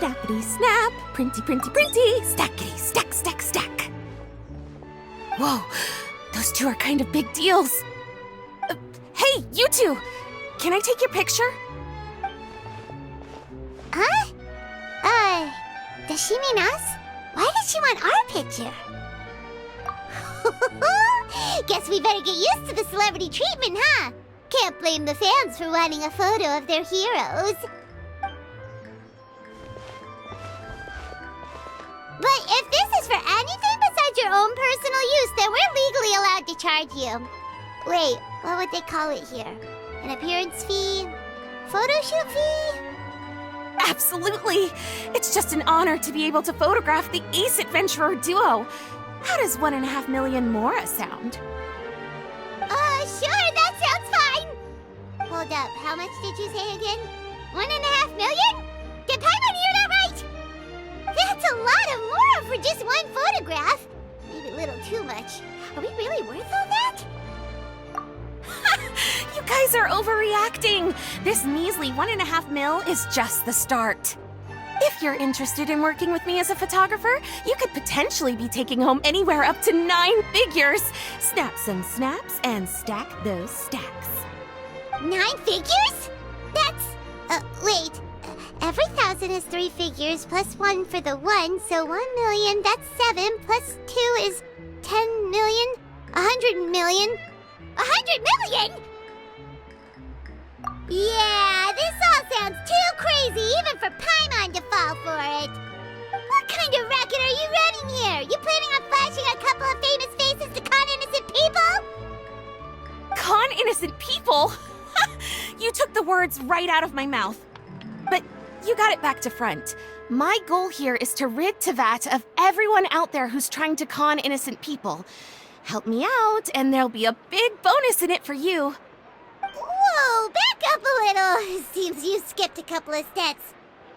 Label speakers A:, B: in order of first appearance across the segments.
A: Snappity snap, printy printy printy, stackity stack stack stack. Whoa, those two are kind of big deals. Hey, you two! Can I take your picture?
B: Huh? Does she mean us? Why does she want our picture? Guess we better get used to the celebrity treatment, huh? Can't blame the fans for wanting a photo of their heroes. But if this is for anything besides your own personal use, then we're legally allowed to charge you. Wait, what would they call it here? An appearance fee? Photo shoot fee?
A: Absolutely! It's just an honor to be able to photograph the Ace Adventurer duo. How does 1.5 million more sound?
B: Sure, that sounds fine. Hold up, how much did you say again? 1.5 million? Did Paimon hear that right? That's a lot of more for just one photograph. Maybe a little too much. Are we really worth all that?
A: You guys are overreacting! This measly 1.5 mil is just the start. If you're interested in working with me as a photographer, you could potentially be taking home anywhere up to 9 figures. Snap some snaps and stack those stacks.
B: 9 figures? That's... wait. Every 1,000 is 3 figures, plus 1 for the 1, so 1 million, that's 7, plus 2 is 10 million, 100 million. 100 million?! Yeah, this all sounds too crazy even for Paimon to fall for it. What kind of racket are you running here? You planning on flashing a couple of famous faces to con innocent people?
A: Con innocent people? You took the words right out of my mouth. But you got it back to front. My goal here is to rid Teyvat of everyone out there who's trying to con innocent people. Help me out, and there'll be a big bonus in it for you.
B: Whoa, back up a little. Seems you skipped a couple of steps.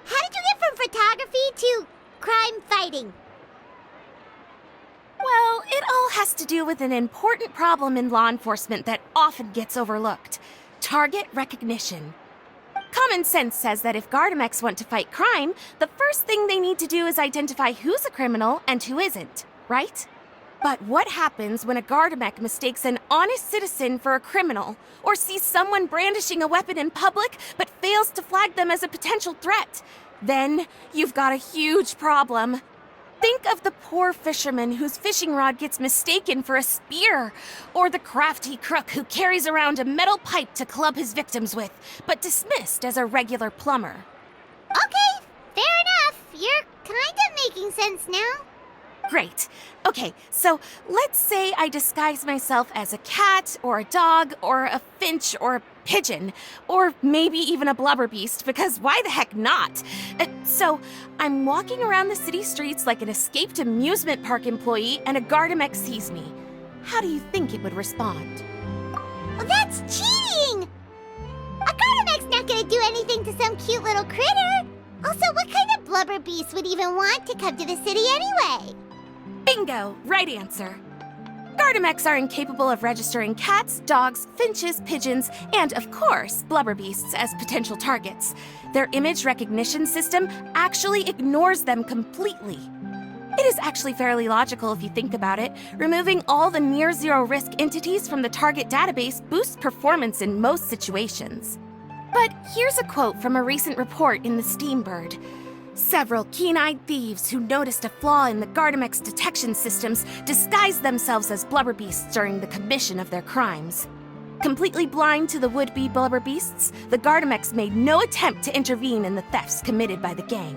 B: How did you get from photography to crime fighting?
A: Well, it all has to do with an important problem in law enforcement that often gets overlooked. Target recognition. Common sense says that if Gardamex want to fight crime, the first thing they need to do is identify who's a criminal and who isn't, right? But what happens when a Gardamex mistakes an honest citizen for a criminal, or sees someone brandishing a weapon in public but fails to flag them as a potential threat? Then you've got a huge problem. Think of the poor fisherman whose fishing rod gets mistaken for a spear, or the crafty crook who carries around a metal pipe to club his victims with, but dismissed as a regular plumber.
B: Okay, fair enough. You're kind of making sense now.
A: Great. Okay, so let's say I disguise myself as a cat, or a dog, or a finch, or a pigeon, or maybe even a blubberbeast, because why the heck not? So I'm walking around the city streets like an escaped amusement park employee, and a Gardamex sees me. How do you think it would respond?
B: Well, that's cheating! A Gardamex not gonna do anything to some cute little critter. Also, what kind of blubberbeast would even want to come to the city anyway?
A: Bingo! Right answer. Gardamex are incapable of registering cats, dogs, finches, pigeons, and, of course, blubberbeasts as potential targets. Their image recognition system actually ignores them completely. It is actually fairly logical if you think about it. Removing all the near-zero-risk entities from the target database boosts performance in most situations. But here's a quote from a recent report in the Steambird. Several keen-eyed thieves who noticed a flaw in the Gardamex detection systems disguised themselves as blubberbeasts during the commission of their crimes. Completely blind to the would-be blubberbeasts, the Gardamex made no attempt to intervene in the thefts committed by the gang.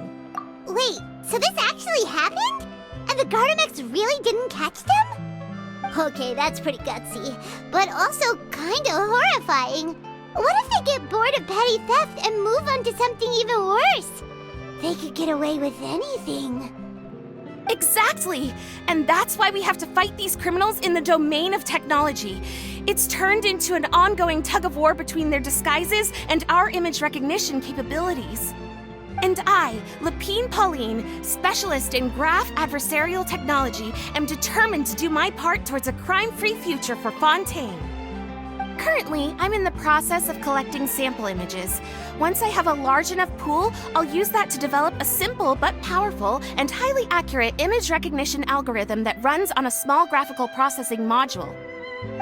B: Wait, so this actually happened? And the Gardamex really didn't catch them? Okay, that's pretty gutsy, but also kinda horrifying. What if they get bored of petty theft and move on to something even worse? They could get away with anything.
A: Exactly! And that's why we have to fight these criminals in the domain of technology. It's turned into an ongoing tug-of-war between their disguises and our image recognition capabilities. And I, Lapine Pauline, specialist in graph adversarial technology, am determined to do my part towards a crime-free future for Fontaine. Currently, I'm in the process of collecting sample images. Once I have a large enough pool, I'll use that to develop a simple but powerful and highly accurate image recognition algorithm that runs on a small graphical processing module.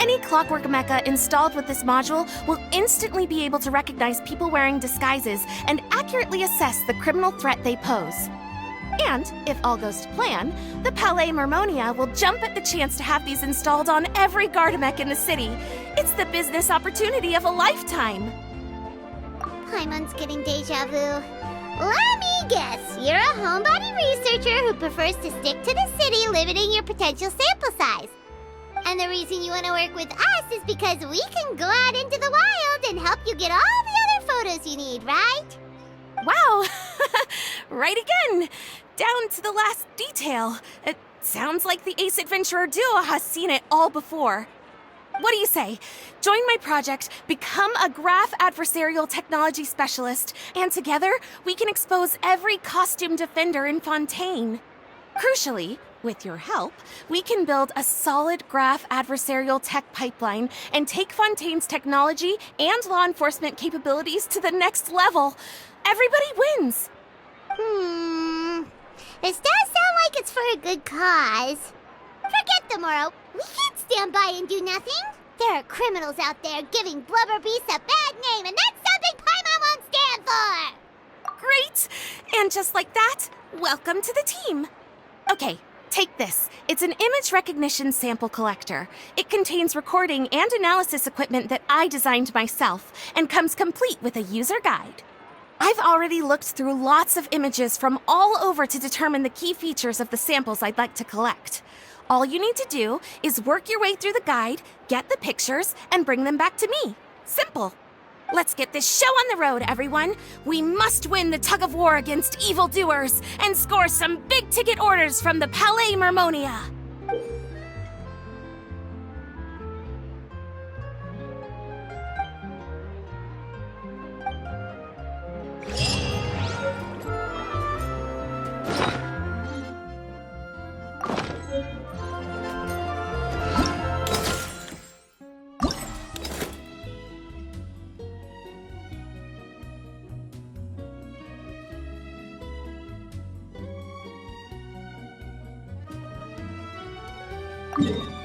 A: Any clockwork mecha installed with this module will instantly be able to recognize people wearing disguises and accurately assess the criminal threat they pose. And, if all goes to plan, the Palais Mermonia will jump at the chance to have these installed on every Gardamek in the city. It's the business opportunity of a lifetime.
B: Paimon's getting deja vu. Let me guess, you're a homebody researcher who prefers to stick to the city, limiting your potential sample size. And the reason you want to work with us is because we can go out into the wild and help you get all the other photos you need, right?
A: Wow! Right again! Down to the last detail. It sounds like the Ace Adventurer duo has seen it all before. What do you say? Join my project, become a graph adversarial technology specialist, and together we can expose every costume defender in Fontaine. Crucially, with your help, we can build a solid graph adversarial tech pipeline and take Fontaine's technology and law enforcement capabilities to the next level. Everybody wins!
B: This does sound like it's for a good cause. Forget tomorrow. We can't stand by and do nothing. There are criminals out there giving Blubberbeast a bad name, and that's something Paimon won't stand for!
A: Great! And just like that, welcome to the team. Okay, take this. It's an image recognition sample collector. It contains recording and analysis equipment that I designed myself, and comes complete with a user guide. I've already looked through lots of images from all over to determine the key features of the samples I'd like to collect. All you need to do is work your way through the guide, get the pictures, and bring them back to me. Simple. Let's get this show on the road, everyone. We must win the tug of war against evildoers and score some big-ticket orders from the Palais Mermonia.
C: Yeah.